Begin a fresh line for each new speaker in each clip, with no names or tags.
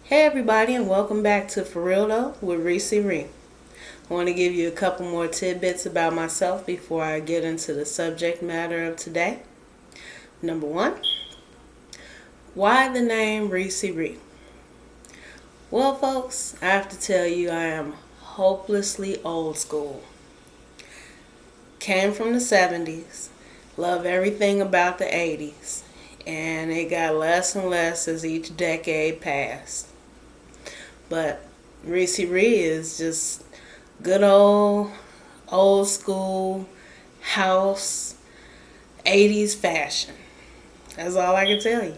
Hey everybody, and welcome back to For Real Though with Reecie. I want to give you a couple more tidbits about myself before I get into the subject matter of today. Number one, why the name Reecie? Well folks, I have to tell you I am hopelessly old school. Came from the 70s, love everything about the 80s, and it got less and less as each decade passed. But Reecie is just good old school house 80s fashion. That's all I can tell you.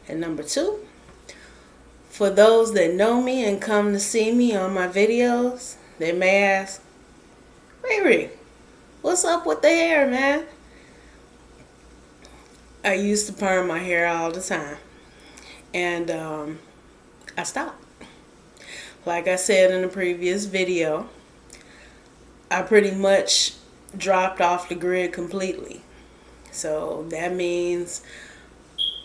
And number two, for those that know me and come to see me on my videos, they may ask, Reecie, what's up with the hair, man? I used to perm my hair all the time. And I stopped. Like I said in the previous video, I pretty much dropped off the grid completely. So that means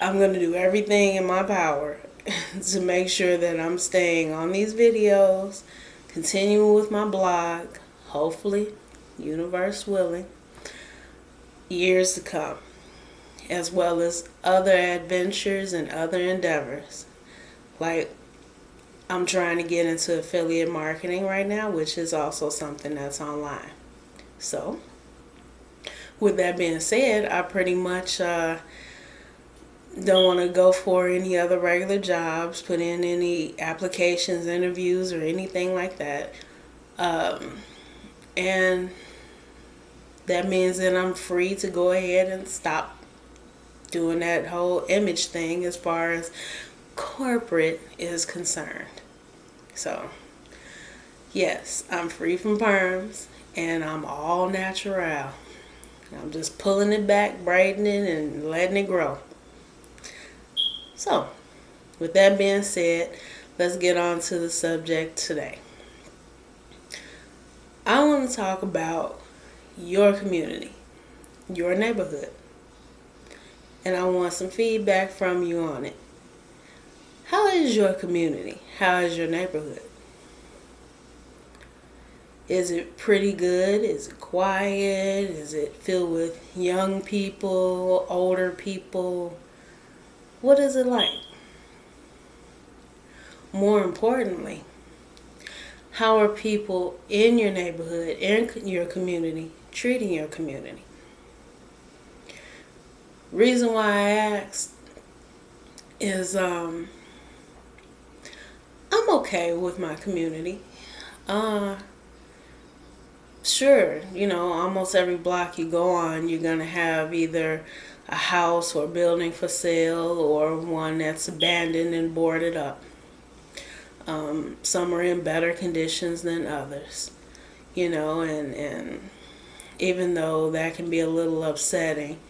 I'm going to do everything in my power to make sure that I'm staying on these videos, continuing with my blog, hopefully, universe willing, years to come, as well as other adventures and other endeavors. Like, I'm trying to get into affiliate marketing right now, which is also something that's online. So, with that being said, I pretty much don't want to go for any other regular jobs, put in any applications, interviews, or anything like that. And that means that I'm free to go ahead and stop doing that whole image thing as far as corporate is concerned. So, yes, I'm free from perms and I'm all natural. I'm just pulling it back, braiding it, and letting it grow. So, with that being said, let's get on to the subject today. I want to talk about your community, your neighborhood, and I want some feedback from you on it. How is your community? How is your neighborhood? Is it pretty good? Is it quiet? Is it filled with young people, older people? What is it like? More importantly, how are people in your neighborhood, in your community, treating your community? Reason why I asked is I'm okay with my community. Sure, almost every block you go on, you're going to have either a house or building for sale or one that's abandoned and boarded up. Some are in better conditions than others, and even though that can be a little upsetting,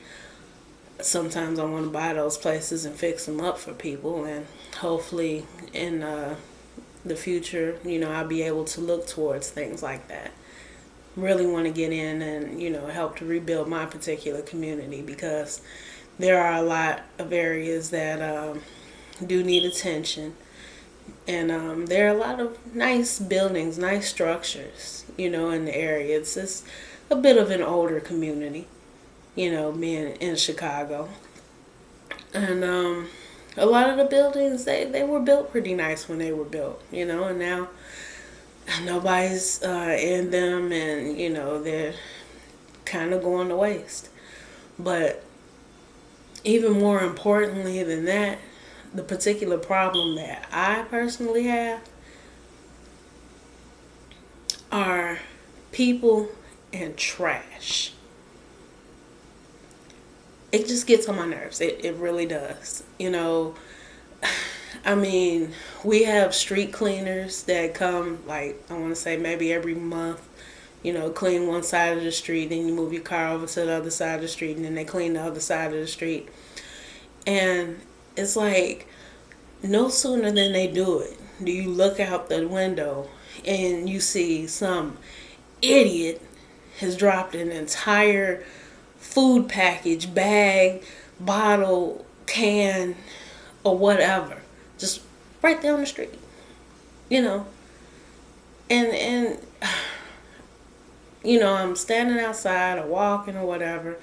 sometimes I want to buy those places and fix them up for people, and hopefully in the future, I'll be able to look towards things like that. Really want to get in and, help to rebuild my particular community, because there are a lot of areas that do need attention. And there are a lot of nice buildings, nice structures, in the area. It's just a bit of an older community, being in Chicago. And a lot of the buildings, they were built pretty nice when they were built, and now nobody's in them, and, they're kind of going to waste. But even more importantly than that, the particular problem that I personally have are people and trash. It just gets on my nerves. It really does. I mean, we have street cleaners that come, like, I want to say maybe every month, clean one side of the street, then you move your car over to the other side of the street, and then they clean the other side of the street. And it's like, no sooner than they do it, do you look out the window and you see some idiot has dropped an entire food package, bag, bottle, can, or whatever, just right there on the street, you know. And I'm standing outside or walking or whatever,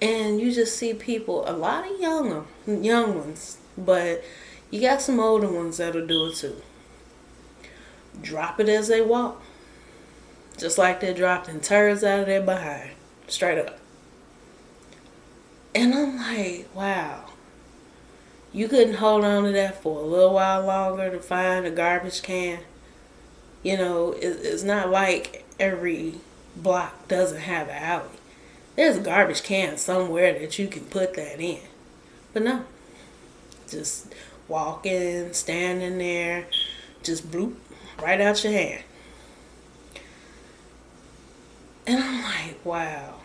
and you just see people, a lot of young ones, but you got some older ones that'll do it too. Drop it as they walk, just like they're dropping turds out of their behind, straight up. And I'm like, wow, you couldn't hold on to that for a little while longer to find a garbage can? It's not like every block doesn't have an alley. There's a garbage can somewhere that you can put that in. But no, just walking, standing there, just bloop, right out your hand. And I'm like, wow.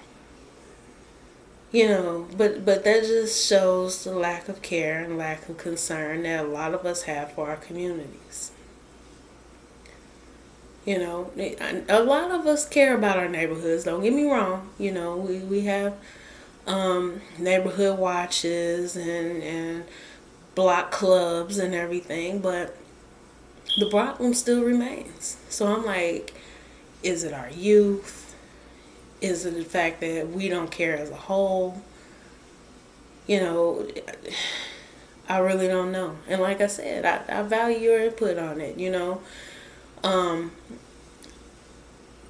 But that just shows the lack of care and lack of concern that a lot of us have for our communities. A lot of us care about our neighborhoods. Don't get me wrong. We have neighborhood watches and block clubs and everything, but the problem still remains. So I'm like, is it our youth? Is it the fact that we don't care as a whole? I really don't know. And like I said, I value your input on it,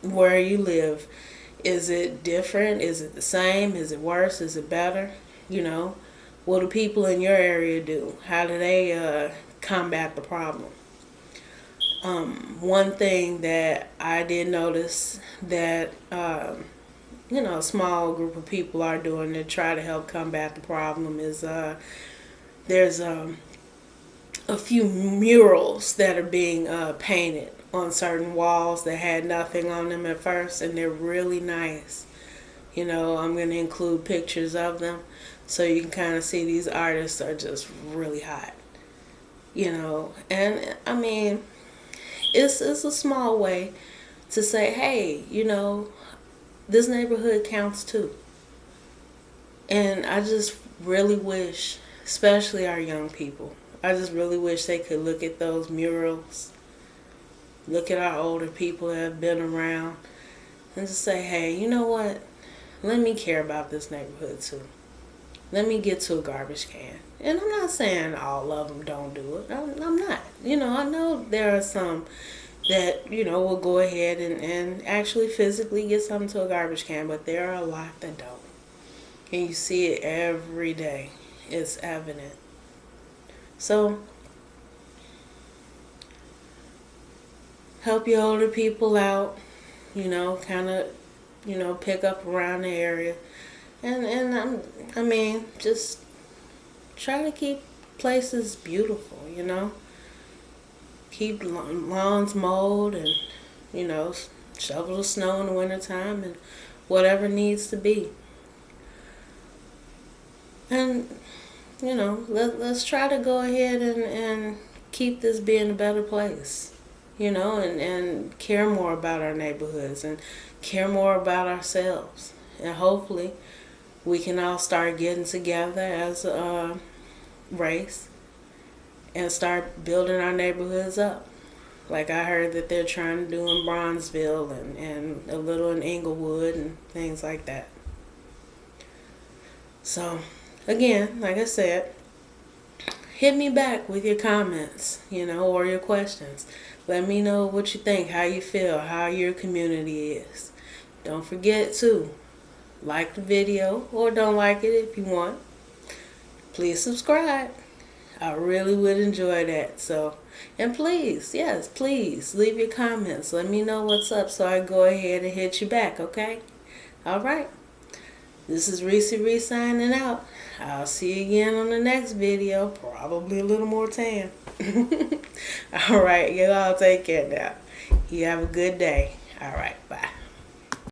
where you live. Is it different? Is it the same? Is it worse? Is it better? What do people in your area do? How do they combat the problem? One thing that I did notice that a small group of people are doing to try to help combat the problem is there's a few murals that are being painted on certain walls that had nothing on them at first, and they're really nice. I'm going to include pictures of them so you can kind of see these artists are just really hot. And I mean, it's a small way to say, hey, this neighborhood counts too. And I just really wish, especially our young people, I just really wish they could look at those murals, look at our older people that have been around, and just say, hey, you know what? Let me care about this neighborhood too. Let me get to a garbage can. And I'm not saying all of them don't do it. I'm not. I know there are some that, will go ahead and actually physically get something to a garbage can, but there are a lot that don't. And you see it every day. It's evident. So, help your older people out, kind of, pick up around the area. And just try to keep places beautiful, Keep lawns mowed and, shovel the snow in the wintertime and whatever needs to be. And, let's try to go ahead and keep this being a better place, and care more about our neighborhoods and care more about ourselves. And hopefully we can all start getting together as a race and start building our neighborhoods up. Like I heard that they're trying to do in Bronzeville and a little in Inglewood and things like that. So, again, like I said, hit me back with your comments, or your questions. Let me know what you think, how you feel, how your community is. Don't forget to like the video, or don't like it if you want. Please subscribe. I really would enjoy that. So, and please, yes, please leave your comments. Let me know what's up so I go ahead and hit you back, okay? All right. This is Reecie signing out. I'll see you again on the next video, probably a little more tan. All right, you all take care now. You have a good day. All right, bye.